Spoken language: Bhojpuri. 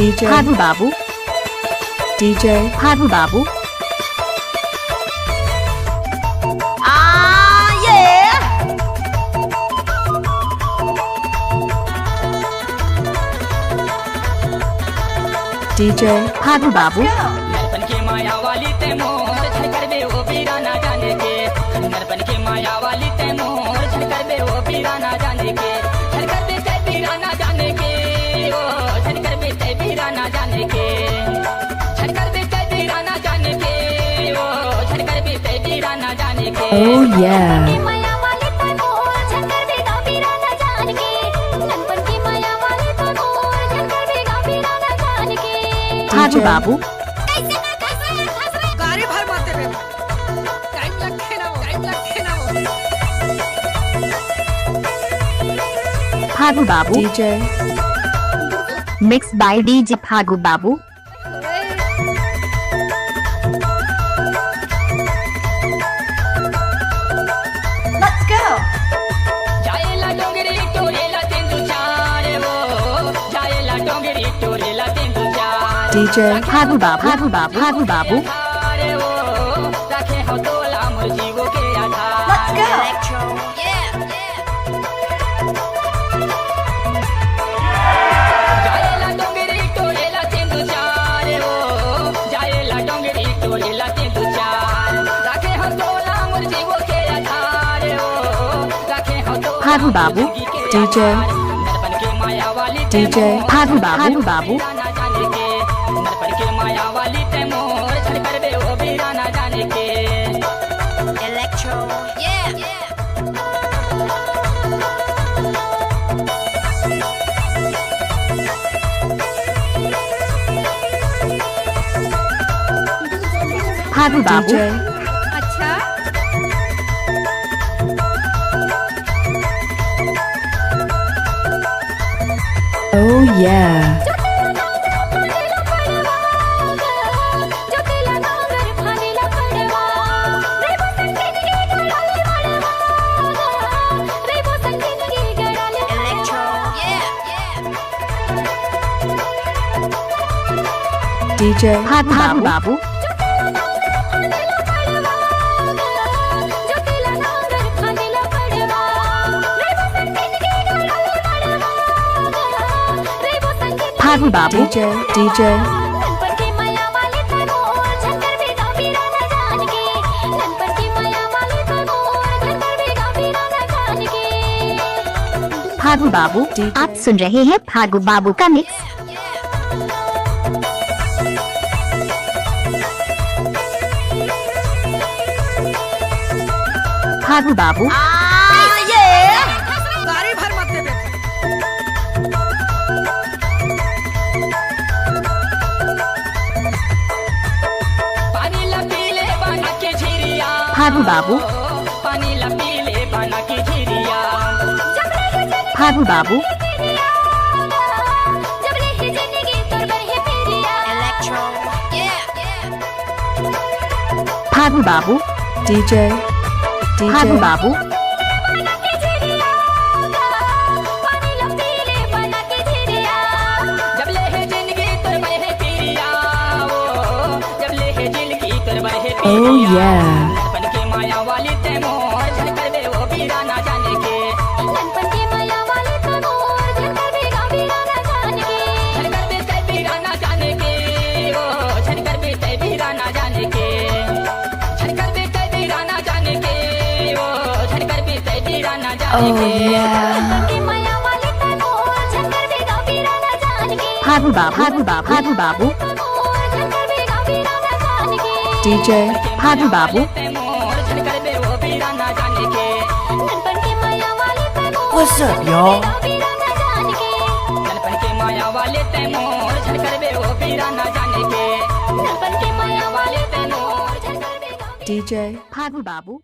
DJ Haru Babu, DJ Haru Babu. DJ Haru Babu, नरपन के माया वाली ते मोर छनकर बे वो बीरा ना जाने के नरपन के माया वाली ते मोर छनकर बे वो बीरा ना जाने के छनकर बे ते बीरा ना जाने के ओ छनकर बे ते बीरा ना जाने के छनकर बे ते बीरा ना जाने के ओ छनकर बे ते बीरा ना जाने के Oh yeah Haru Babu, गाड़ी भर मारते बे टाइम लगते ना वो Haru Babu, DJ mixed by DJ Haru Babu. Let's go जाएला डोंगरी टोरेला तेंदु चारे वो जाएला डोंगरी टोरेला तेंदु चारे DJ Haru Babu, Haru Babu, Haru Babu. धारे वो रखे हो तोला मोर जीवो के आधार Let's go जाएला डोंगरी टोरेला तेंदु चारे वो जाएला डोंगरी टोरेला तेंदु चार रखे हो तोला मोर जीवो के आधार वो रखे हो तोला Haru Babu, DJ नरपन के माया वाली DJ Haru Babu, Haru Babu. ना जाने के नरपन के माया वाली ते मोर छनकर बे वो बीरा ना जाने के Electro Haru Babu, DJ अच्छा Oh yeah DJ Haru Babu, Haru Babu, DJ Haru Babu. आप सुन रहे हैं Haru Babu का मिक्स। Haru Babu, गाड़ी भर मारते बे पानी ला पीले बना के झिरिया Haru Babu, पानी ला पीले बना के Jhiriya Haru Babu, Haru Babu, DJ Haru DJ Babu, जब ले है जिंदगी तर बहे पिरिया वो जब ले है जिंदगी तर बहे Oh पिरिया yeah नरपन के माया वाली ते मोर छनकर बे वो बीरा ना जाने के छनकर बे ते बीरा ना जाने के ओ छनकर बे ते बीरा ना जाने के छनकर बे ते बीरा ना जाने के ओ छनकर बे ते बीरा ना जाने Oh के yeah Haru Babu, Haru Babu, Haru Babu, DJ Haru Babu, What's up y'all नरपन के माया वाले ते मोर छनकर बे वो बीरा ना जाने के नरपन के माया वाले ते मोर छनकर बे DJ Haru Babu.